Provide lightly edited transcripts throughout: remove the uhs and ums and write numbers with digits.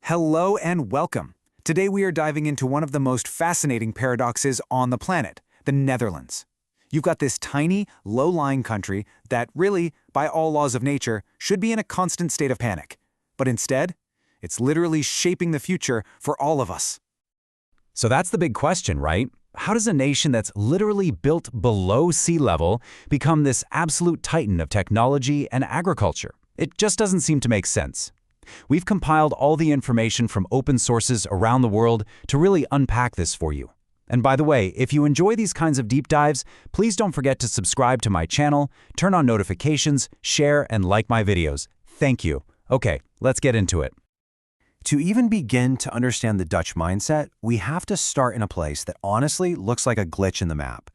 Hello and welcome. Today we are diving into one of the most fascinating paradoxes on the planet, the Netherlands. You've got this tiny, low-lying country that really, by all laws of nature, should be in a constant state of panic. But instead, it's literally shaping the future for all of us. So that's the big question, right? How does a nation that's literally built below sea level become this absolute titan of technology and agriculture? It just doesn't seem to make sense. We've compiled all the information from open sources around the world to really unpack this for you. And by the way, if you enjoy these kinds of deep dives, please don't forget to subscribe to my channel, turn on notifications, share, and like my videos. Thank you. Okay, let's get into it. To even begin to understand the Dutch mindset, we have to start in a place that honestly looks like a glitch in the map.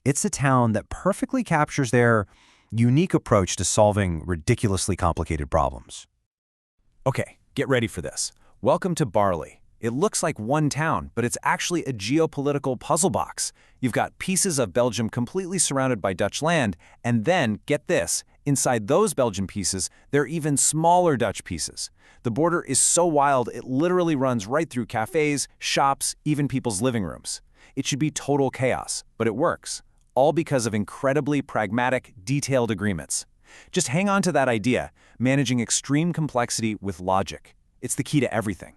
It's a town that perfectly captures their unique approach to solving ridiculously complicated problems. Okay, get ready for this. Welcome to Baarle. It looks like one town, but it's actually a geopolitical puzzle box. You've got pieces of Belgium completely surrounded by Dutch land, and then, get this, inside those Belgian pieces, there are even smaller Dutch pieces. The border is so wild, it literally runs right through cafes, shops, even people's living rooms. It should be total chaos, but it works, all because of incredibly pragmatic, detailed agreements. Just hang on to that idea, managing extreme complexity with logic. It's the key to everything.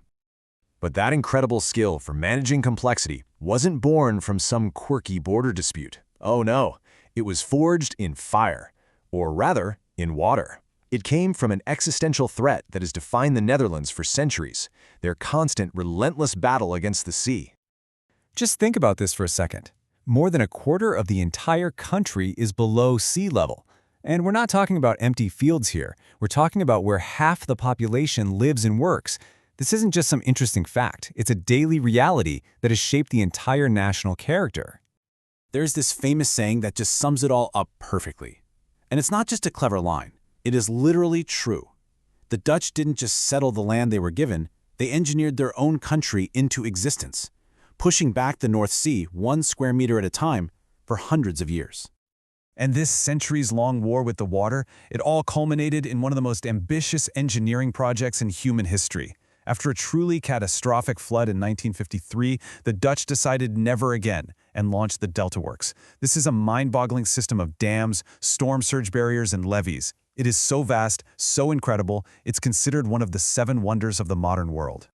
But that incredible skill for managing complexity wasn't born from some quirky border dispute. Oh no, it was forged in fire, or rather, in water. It came from an existential threat that has defined the Netherlands for centuries, their constant, relentless battle against the sea. Just think about this for a second. More than a quarter of the entire country is below sea level. And we're not talking about empty fields here. We're talking about where half the population lives and works. This isn't just some interesting fact. It's a daily reality that has shaped the entire national character. There's this famous saying that just sums it all up perfectly. And it's not just a clever line. It is literally true. The Dutch didn't just settle the land they were given, they engineered their own country into existence, pushing back the North Sea 1 square meter at a time for hundreds of years. And this centuries-long war with the water, it all culminated in one of the most ambitious engineering projects in human history. After a truly catastrophic flood in 1953, the Dutch decided never again and launched the Delta Works. This is a mind-boggling system of dams, storm surge barriers, and levees. It is so vast, so incredible, it's considered one of the 7 wonders of the modern world.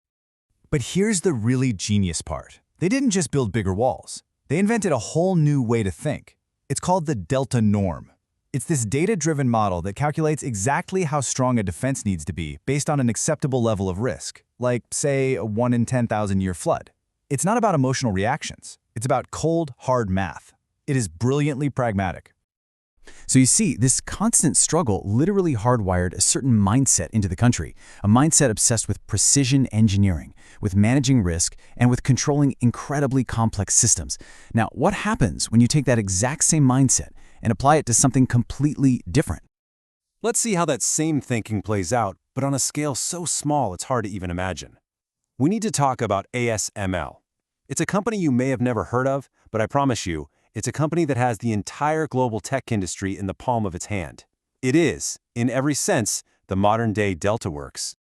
But here's the really genius part. They didn't just build bigger walls. They invented a whole new way to think. It's called the delta norm. It's this data-driven model that calculates exactly how strong a defense needs to be based on an acceptable level of risk, like, say, a 1 in 10,000 year flood. It's not about emotional reactions. It's about cold, hard math. It is brilliantly pragmatic. So you see, this constant struggle literally hardwired a certain mindset into the country, a mindset obsessed with precision engineering, with managing risk, and with controlling incredibly complex systems. Now, what happens when you take that exact same mindset and apply it to something completely different? Let's see how that same thinking plays out, but on a scale so small it's hard to even imagine. We need to talk about ASML. It's a company you may have never heard of, but I promise you, it's a company that has the entire global tech industry in the palm of its hand. It is, in every sense, the modern-day Delta Works.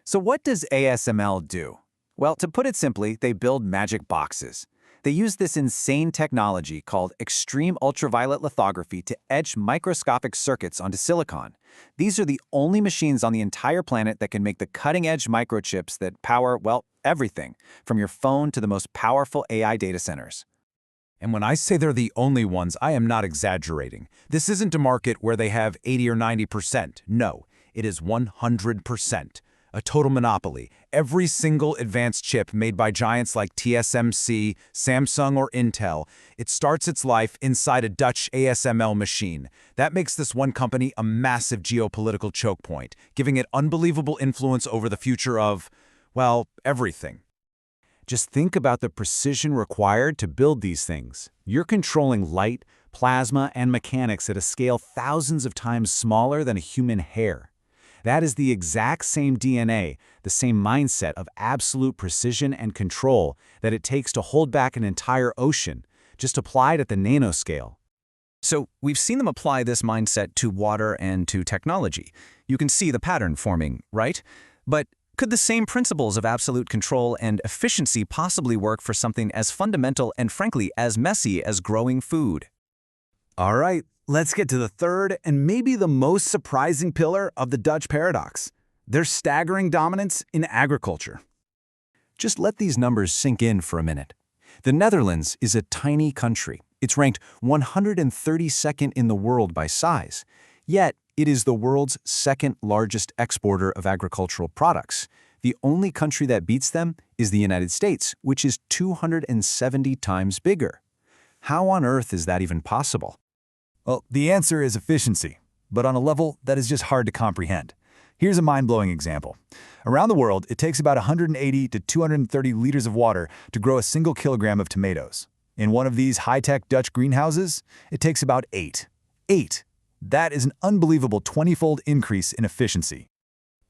So what does ASML do? Well, to put it simply, they build magic boxes. They use this insane technology called extreme ultraviolet lithography to etch microscopic circuits onto silicon. These are the only machines on the entire planet that can make the cutting-edge microchips that power, well, everything, from your phone to the most powerful AI data centers. And when I say they're the only ones, I am not exaggerating. This isn't a market where they have 80 or 90%. No, it is 100%. A total monopoly. Every single advanced chip made by giants like TSMC, Samsung, or Intel, it starts its life inside a Dutch ASML machine. That makes this one company a massive geopolitical choke point, giving it unbelievable influence over the future of, well, everything. Just think about the precision required to build these things. You're controlling light, plasma, and mechanics at a scale thousands of times smaller than a human hair. That is the exact same DNA, the same mindset of absolute precision and control that it takes to hold back an entire ocean, just applied at the nanoscale. So we've seen them apply this mindset to water and to technology. You can see the pattern forming, right? But Could the same principles of absolute control and efficiency possibly work for something as fundamental and frankly as messy as growing food? All right, let's get to the third and maybe the most surprising pillar of the Dutch paradox: their staggering dominance in agriculture. Just let these numbers sink in for a minute. The Netherlands is a tiny country. It's ranked 132nd in the world by size. Yet, it is the world's second largest exporter of agricultural products. The only country that beats them is the United States, which is 270 times bigger. How on earth is that even possible? Well, the answer is efficiency, but on a level that is just hard to comprehend. Here's a mind-blowing example. Around the world, it takes about 180 to 230 liters of water to grow a single kilogram of tomatoes. In one of these high-tech Dutch greenhouses, it takes about 8. 8! That is an unbelievable 20-fold increase in efficiency.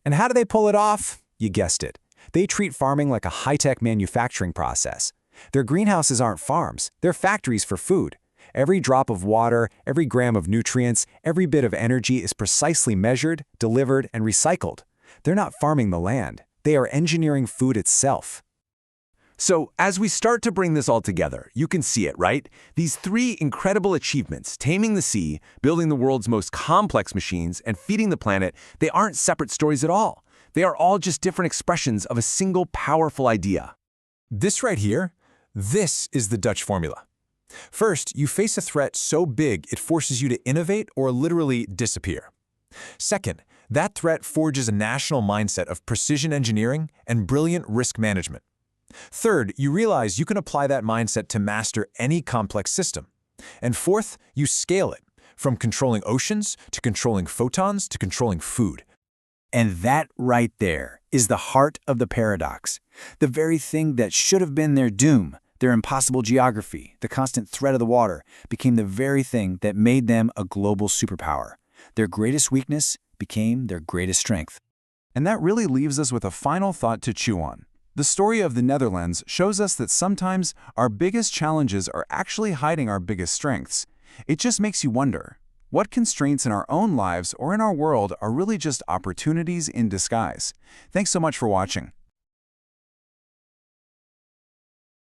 And how do they pull it off? You guessed it. They treat farming like a high-tech manufacturing process. Their greenhouses aren't farms, they're factories for food. Every drop of water, every gram of nutrients, every bit of energy is precisely measured, delivered, and recycled. They're not farming the land. They are engineering food itself. So, as we start to bring this all together, you can see it, right? These three incredible achievements, taming the sea, building the world's most complex machines, and feeding the planet, they aren't separate stories at all. They are all just different expressions of a single powerful idea. This right here, this is the Dutch formula. First, you face a threat so big it forces you to innovate or literally disappear. Second, that threat forges a national mindset of precision engineering and brilliant risk management. Third, you realize you can apply that mindset to master any complex system. And fourth, you scale it, from controlling oceans to controlling photons to controlling food. And that right there is the heart of the paradox. The very thing that should have been their doom, their impossible geography, the constant threat of the water, became the very thing that made them a global superpower. Their greatest weakness became their greatest strength. And that really leaves us with a final thought to chew on. The story of the Netherlands shows us that sometimes our biggest challenges are actually hiding our biggest strengths. It just makes you wonder, what constraints in our own lives or in our world are really just opportunities in disguise? Thanks so much for watching.